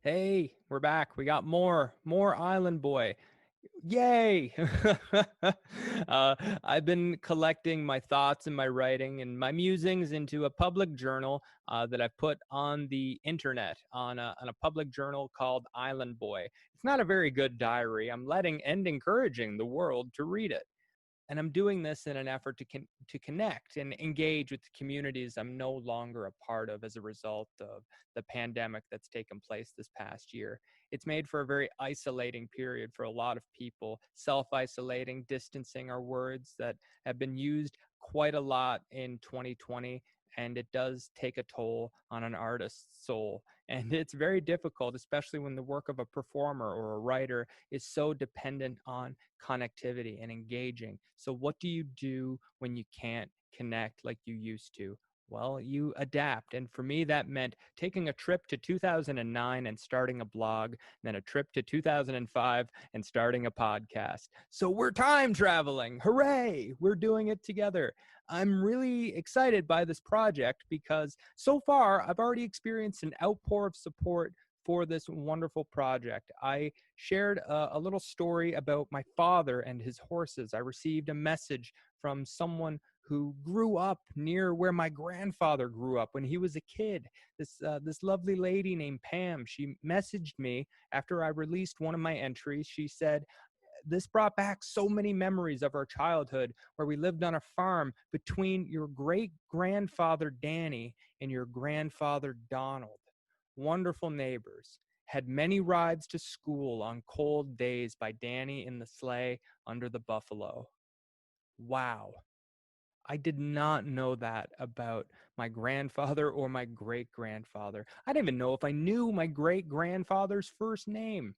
Hey, we're back. We got more Island Boy. Yay! I've been collecting my thoughts and my writing and my musings into a public journal that I've put on the internet on a public journal called Island Boy. It's not a very good diary. I'm letting and encouraging the world to read it. And I'm doing this in an effort to connect and engage with the communities I'm no longer a part of as a result of the pandemic that's taken place this past year. It's made for a very isolating period for a lot of people, self-isolating, distancing are words that have been used quite a lot in 2020, and it does take a toll on an artist's soul. And it's very difficult, especially when the work of a performer or a writer is so dependent on connectivity and engaging. So what do you do when you can't connect like you used to? Well, you adapt. And for me, that meant taking a trip to 2009 and starting a blog, then a trip to 2005 and starting a podcast. So we're time traveling. Hooray! We're doing it together. I'm really excited by this project because so far I've already experienced an outpour of support for this wonderful project. I shared a little story about my father and his horses. I received a message from someone who grew up near where my grandfather grew up when he was a kid. This lovely lady named Pam. She messaged me after I released one of my entries. She said, "This brought back so many memories of our childhood where we lived on a farm between your great grandfather Danny and your grandfather Donald. Wonderful neighbors. Had many rides to school on cold days by Danny in the sleigh under the buffalo." Wow. I did not know that about my grandfather or my great grandfather. I didn't even know if I knew my great grandfather's first name.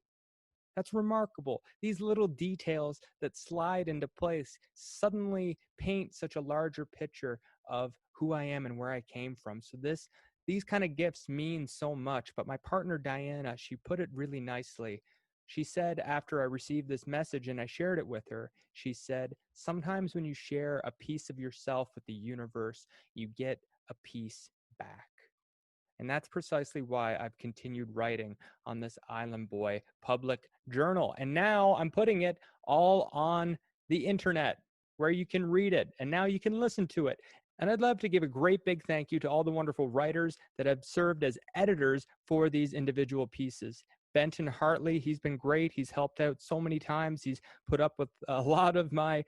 That's remarkable. These little details that slide into place suddenly paint such a larger picture of who I am and where I came from. So these kind of gifts mean so much. But my partner Diana, she put it really nicely. She said after I received this message and I shared it with her, she said, "Sometimes when you share a piece of yourself with the universe, you get a piece back." And that's precisely why I've continued writing on this Island Boy public journal. And now I'm putting it all on the internet where you can read it and now you can listen to it. And I'd love to give a great big thank you to all the wonderful writers that have served as editors for these individual pieces. Benton Hartley, he's been great. He's helped out so many times. He's put up with a lot of my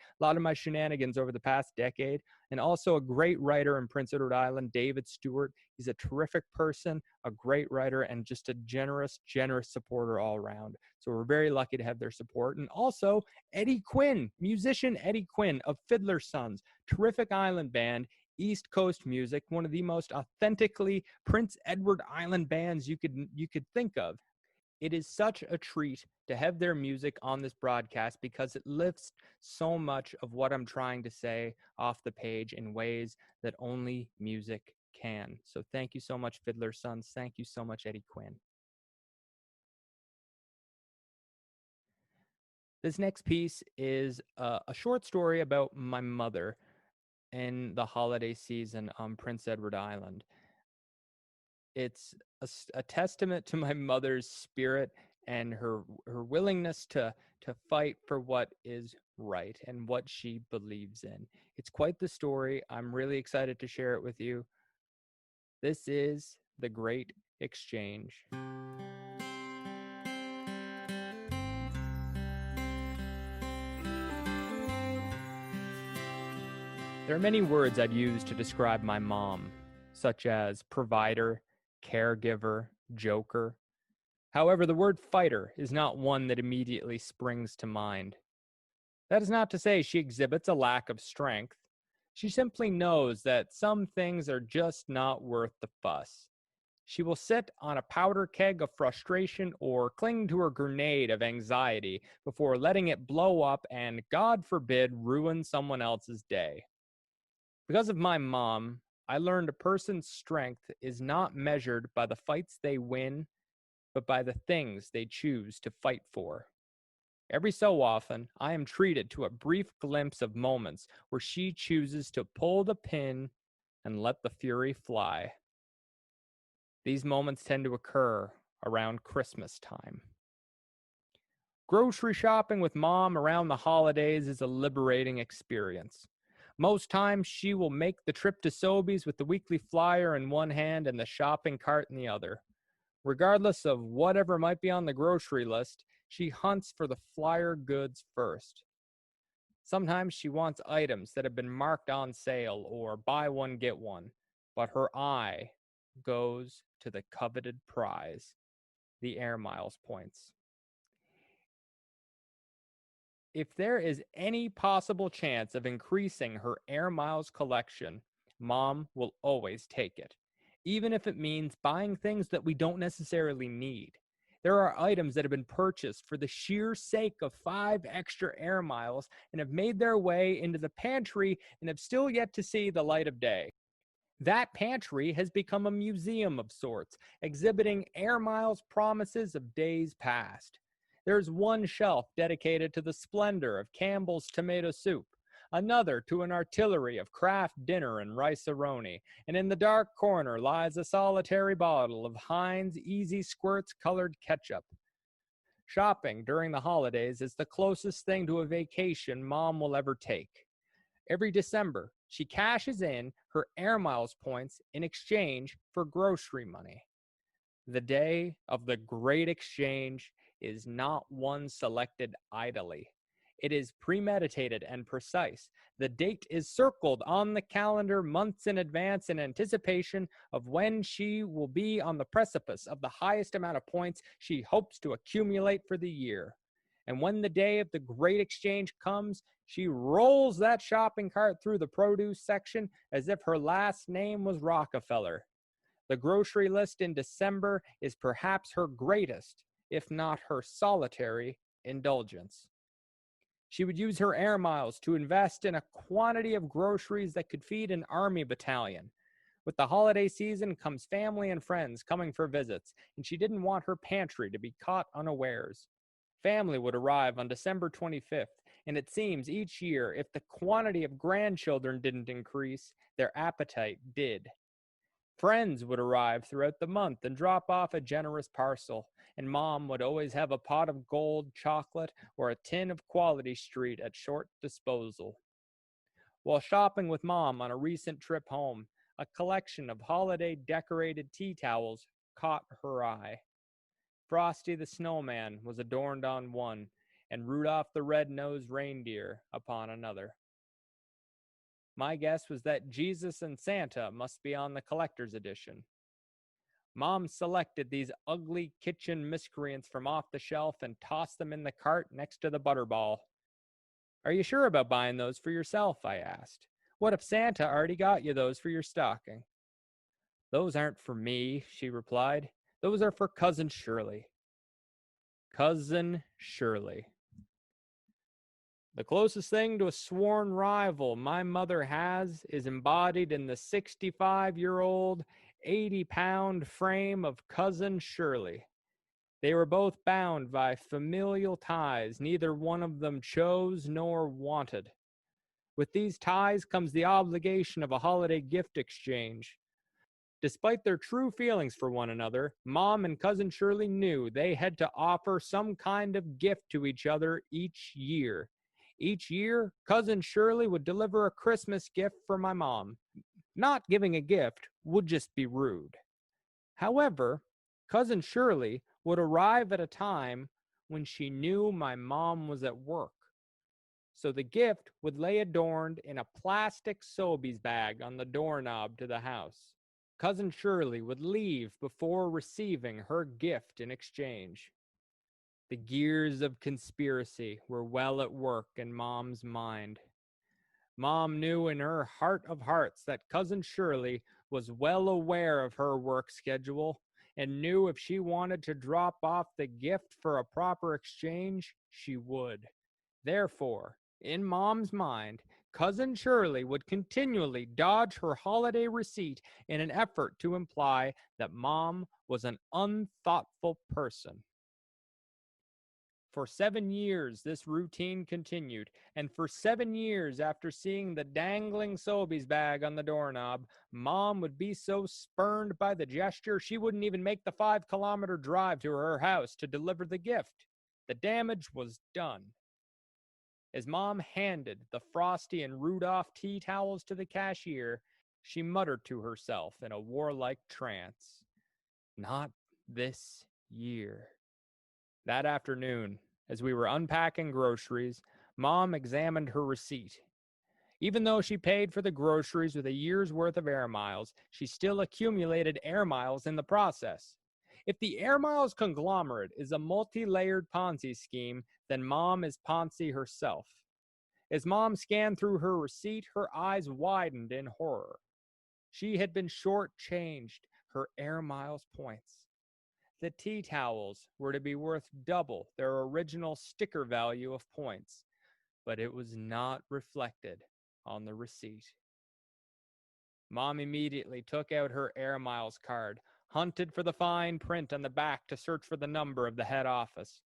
shenanigans over the past decade. And also a great writer in Prince Edward Island, David Stewart. He's a terrific person, a great writer, and just a generous supporter all around. So we're very lucky to have their support. And also Eddie Quinn, musician Eddie Quinn of Fiddler Sons, terrific island band, East Coast music, one of the most authentically Prince Edward Island bands you could think of. It is such a treat to have their music on this broadcast because it lifts so much of what I'm trying to say off the page in ways that only music can. So thank you so much, Fiddler Sons. Thank you so much, Eddie Quinn. This next piece is a short story about my mother in the holiday season on Prince Edward Island. It's a testament to my mother's spirit and her willingness to fight for what is right and what she believes in. It's quite the story. I'm really excited to share it with you. This is The Great Exchange. There are many words I'd use to describe my mom, such as provider, caregiver, joker. However, the word fighter is not one that immediately springs to mind. That is not to say she exhibits a lack of strength. She simply knows that some things are just not worth the fuss. She will sit on a powder keg of frustration or cling to her grenade of anxiety before letting it blow up and, God forbid, ruin someone else's day. Because of my mom, I learned a person's strength is not measured by the fights they win, but by the things they choose to fight for. Every so often, I am treated to a brief glimpse of moments where she chooses to pull the pin and let the fury fly. These moments tend to occur around Christmas time. Grocery shopping with mom around the holidays is a liberating experience. Most times, she will make the trip to Sobeys with the weekly flyer in one hand and the shopping cart in the other. Regardless of whatever might be on the grocery list, she hunts for the flyer goods first. Sometimes she wants items that have been marked on sale or buy one, get one, but her eye goes to the coveted prize, the air miles points. If there is any possible chance of increasing her air miles collection, mom will always take it, even if it means buying things that we don't necessarily need. There are items that have been purchased for the sheer sake of 5 extra air miles and have made their way into the pantry and have still yet to see the light of day. That pantry has become a museum of sorts, exhibiting air miles promises of days past. There's one shelf dedicated to the splendor of Campbell's tomato soup, another to an artillery of Kraft dinner and rice-a-roni, and in the dark corner lies a solitary bottle of Heinz Easy Squirts colored ketchup. Shopping during the holidays is the closest thing to a vacation mom will ever take. Every December, she cashes in her air miles points in exchange for grocery money. The day of the great exchange is not one selected idly. It is premeditated and precise. The date is circled on the calendar months in advance in anticipation of when she will be on the precipice of the highest amount of points she hopes to accumulate for the year. And when the day of the great exchange comes, she rolls that shopping cart through the produce section as if her last name was Rockefeller. The grocery list in December is perhaps her greatest, if not her solitary, indulgence. She would use her air miles to invest in a quantity of groceries that could feed an army battalion. With the holiday season comes family and friends coming for visits, and she didn't want her pantry to be caught unawares. Family would arrive on December 25th, and it seems each year, if the quantity of grandchildren didn't increase, their appetite did. Friends would arrive throughout the month and drop off a generous parcel, and mom would always have a pot of gold chocolate or a tin of Quality Street at short disposal. While shopping with mom on a recent trip home, a collection of holiday decorated tea towels caught her eye. Frosty the Snowman was adorned on one, and Rudolph the Red-Nosed Reindeer upon another. My guess was that Jesus and Santa must be on the collector's edition. Mom selected these ugly kitchen miscreants from off the shelf and tossed them in the cart next to the Butterball. Are you sure about buying those for yourself? I asked. What if Santa already got you those for your stocking? Those aren't for me, she replied. Those are for Cousin Shirley. Cousin Shirley. The closest thing to a sworn rival my mother has is embodied in the 65-year-old, 80-pound frame of Cousin Shirley. They were both bound by familial ties neither one of them chose nor wanted. With these ties comes the obligation of a holiday gift exchange. Despite their true feelings for one another, Mom and Cousin Shirley knew they had to offer some kind of gift to each other each year. Each year, Cousin Shirley would deliver a Christmas gift for my mom. Not giving a gift would just be rude. However, Cousin Shirley would arrive at a time when she knew my mom was at work. So the gift would lay adorned in a plastic Sobeys bag on the doorknob to the house. Cousin Shirley would leave before receiving her gift in exchange. The gears of conspiracy were well at work in Mom's mind. Mom knew in her heart of hearts that Cousin Shirley was well aware of her work schedule and knew if she wanted to drop off the gift for a proper exchange, she would. Therefore, in Mom's mind, Cousin Shirley would continually dodge her holiday receipt in an effort to imply that Mom was an unthoughtful person. For 7 years, this routine continued, and for 7 years after seeing the dangling Sobeys bag on the doorknob, Mom would be so spurned by the gesture she wouldn't even make the 5-kilometer drive to her house to deliver the gift. The damage was done. As Mom handed the Frosty and Rudolph tea towels to the cashier, she muttered to herself in a warlike trance, "Not this year." That afternoon, as we were unpacking groceries, Mom examined her receipt. Even though she paid for the groceries with a year's worth of air miles, she still accumulated air miles in the process. If the Air Miles conglomerate is a multi-layered Ponzi scheme, then Mom is Ponzi herself. As Mom scanned through her receipt, her eyes widened in horror. She had been shortchanged her Air Miles points. The tea towels were to be worth double their original sticker value of points, but it was not reflected on the receipt. Mom immediately took out her Air Miles card, hunted for the fine print on the back to search for the number of the head office.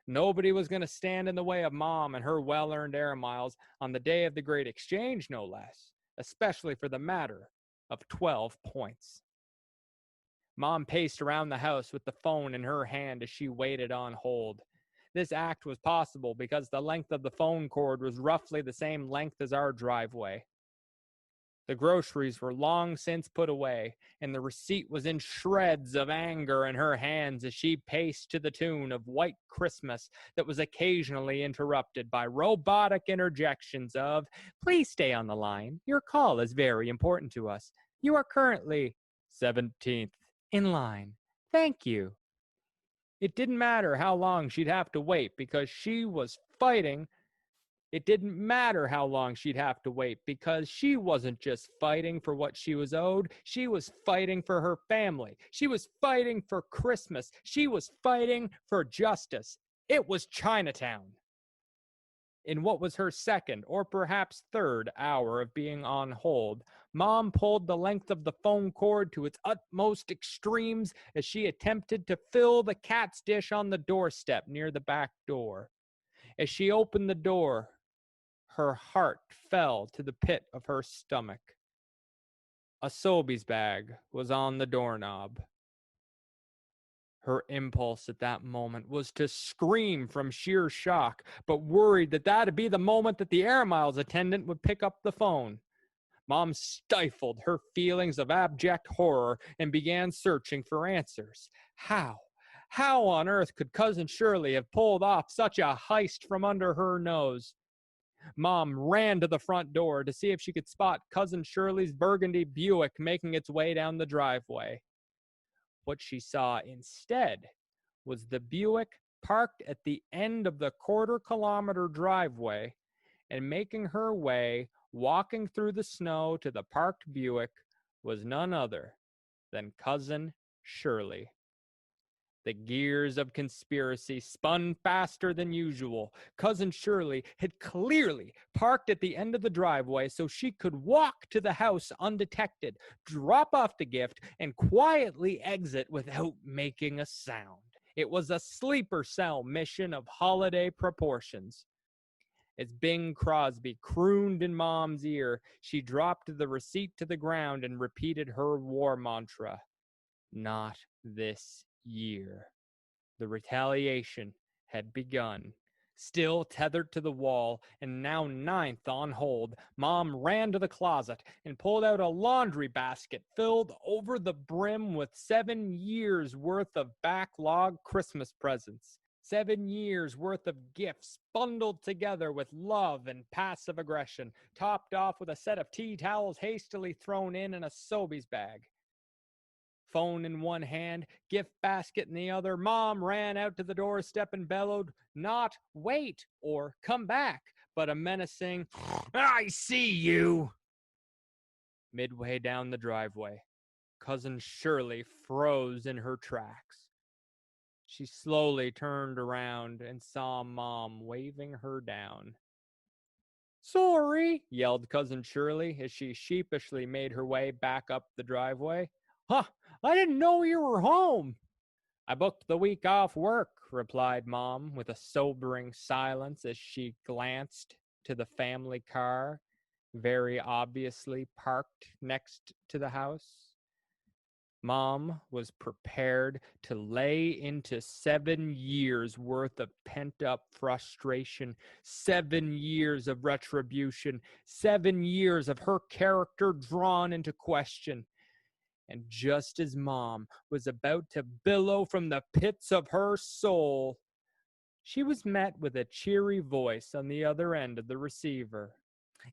Nobody was going to stand in the way of Mom and her well-earned Air Miles on the day of the great exchange, no less, especially for the matter of 12 points. Mom paced around the house with the phone in her hand as she waited on hold. This act was possible because the length of the phone cord was roughly the same length as our driveway. The groceries were long since put away, and the receipt was in shreds of anger in her hands as she paced to the tune of White Christmas that was occasionally interrupted by robotic interjections of, "Please stay on the line. Your call is very important to us. You are currently 17th in line. Thank you." It didn't matter how long she'd have to wait because she was fighting. It didn't matter how long she'd have to wait because she wasn't just fighting for what she was owed. She was fighting for her family. She was fighting for Christmas. She was fighting for justice. It was Chinatown. In what was her second or perhaps third hour of being on hold, Mom pulled the length of the phone cord to its utmost extremes as she attempted to fill the cat's dish on the doorstep near the back door. As she opened the door, her heart fell to the pit of her stomach. A Sobeys bag was on the doorknob. Her impulse at that moment was to scream from sheer shock, but worried that that'd be the moment that the Air Miles attendant would pick up the phone. Mom stifled her feelings of abject horror and began searching for answers. How on earth could Cousin Shirley have pulled off such a heist from under her nose? Mom ran to the front door to see if she could spot Cousin Shirley's burgundy Buick making its way down the driveway. What she saw instead was the Buick parked at the end of the quarter-kilometer driveway, and making her way, walking through the snow to the parked Buick, was none other than Cousin Shirley. The gears of conspiracy spun faster than usual. Cousin Shirley had clearly parked at the end of the driveway so she could walk to the house undetected, drop off the gift, and quietly exit without making a sound. It was a sleeper cell mission of holiday proportions. As Bing Crosby crooned in Mom's ear, she dropped the receipt to the ground and repeated her war mantra. Not this year. The retaliation had begun. Still tethered to the wall and now ninth on hold, Mom ran to the closet and pulled out a laundry basket filled over the brim with 7 years' worth of backlog Christmas presents. 7 years' worth of gifts bundled together with love and passive aggression, topped off with a set of tea towels hastily thrown in a Sobeys bag. Phone in one hand, gift basket in the other, Mom ran out to the doorstep and bellowed, not "wait" or "come back," but a menacing, "I see you." Midway down the driveway, Cousin Shirley froze in her tracks. She slowly turned around and saw Mom waving her down. "Sorry," yelled Cousin Shirley as she sheepishly made her way back up the driveway. "Huh, I didn't know you were home." I booked the week off work, replied Mom with a sobering silence as she glanced to the family car, very obviously parked next to the house. Mom was prepared to lay into 7 years worth of pent up frustration, 7 years of retribution, 7 years of her character drawn into question. And just as Mom was about to billow from the pits of her soul, she was met with a cheery voice on the other end of the receiver.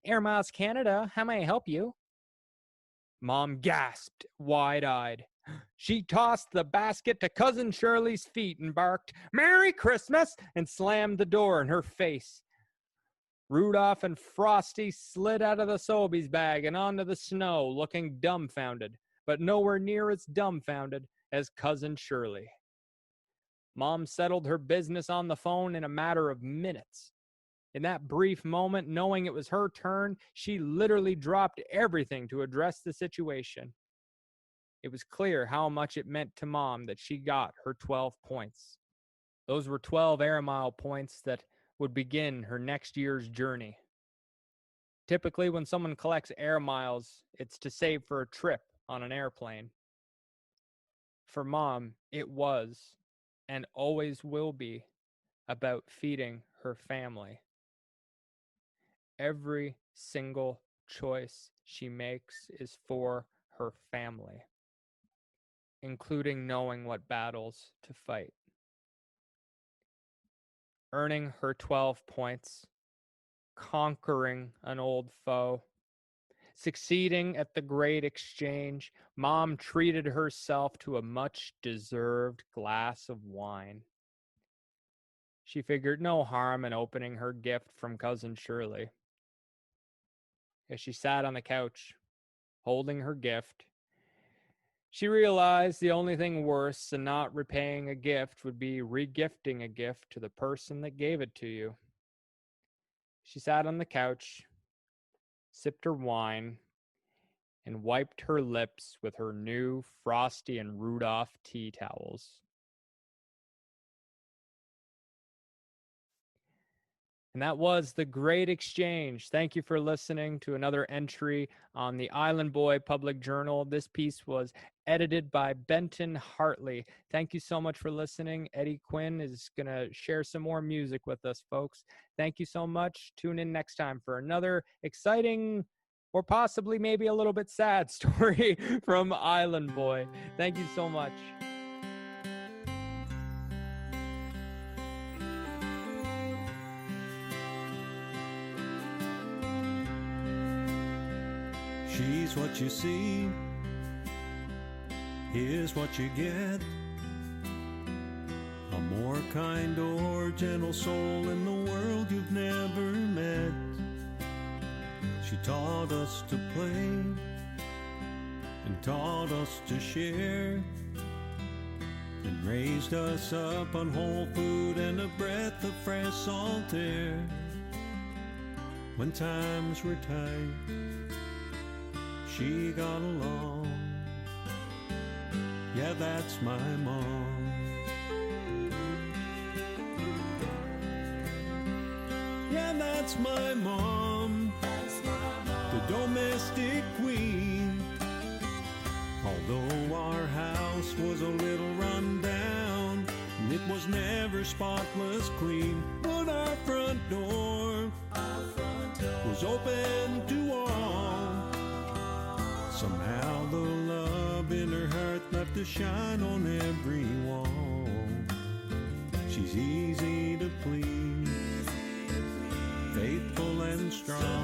Air Miles Canada, how may I help you? Mom gasped, wide-eyed. She tossed the basket to Cousin Shirley's feet and barked, Merry Christmas, and slammed the door in her face. Rudolph and Frosty slid out of the Sobeys bag and onto the snow, looking dumbfounded, but nowhere near as dumbfounded as Cousin Shirley. Mom settled her business on the phone in a matter of minutes. In that brief moment, knowing it was her turn, she literally dropped everything to address the situation. It was clear how much it meant to Mom that she got her 12 points. Those were 12 air mile points that would begin her next year's journey. Typically, when someone collects air miles, it's to save for a trip on an airplane. For Mom, it was, and always will be, about feeding her family. Every single choice she makes is for her family, including knowing what battles to fight. Earning her 12 points, conquering an old foe, succeeding at the great exchange, Mom treated herself to a much-deserved glass of wine. She figured no harm in opening her gift from Cousin Shirley. As she sat on the couch, holding her gift, she realized the only thing worse than not repaying a gift would be regifting a gift to the person that gave it to you. She sat on the couch, sipped her wine, and wiped her lips with her new Frosty and Rudolph tea towels. And that was The Great Exchange. Thank you for listening to another entry on the Island Boy Public Journal. This piece was edited by Benton Hartley. Thank you so much for listening. Eddie Quinn is going to share some more music with us, folks. Thank you so much. Tune in next time for another exciting or possibly maybe a little bit sad story from Island Boy. Thank you so much. She's what you see, here's what you get. A more kind or gentle soul in the world you've never met. She taught us to play and taught us to share, and raised us up on whole food and a breath of fresh salt air. When times were tight, she got along. Yeah, that's my mom. Yeah, that's my mom. The domestic queen. Although our house was a little run down, it was never spotless clean, but our front door was open to all. Somehow the love in her heart left a shine on every wall. She's easy to please, faithful and strong.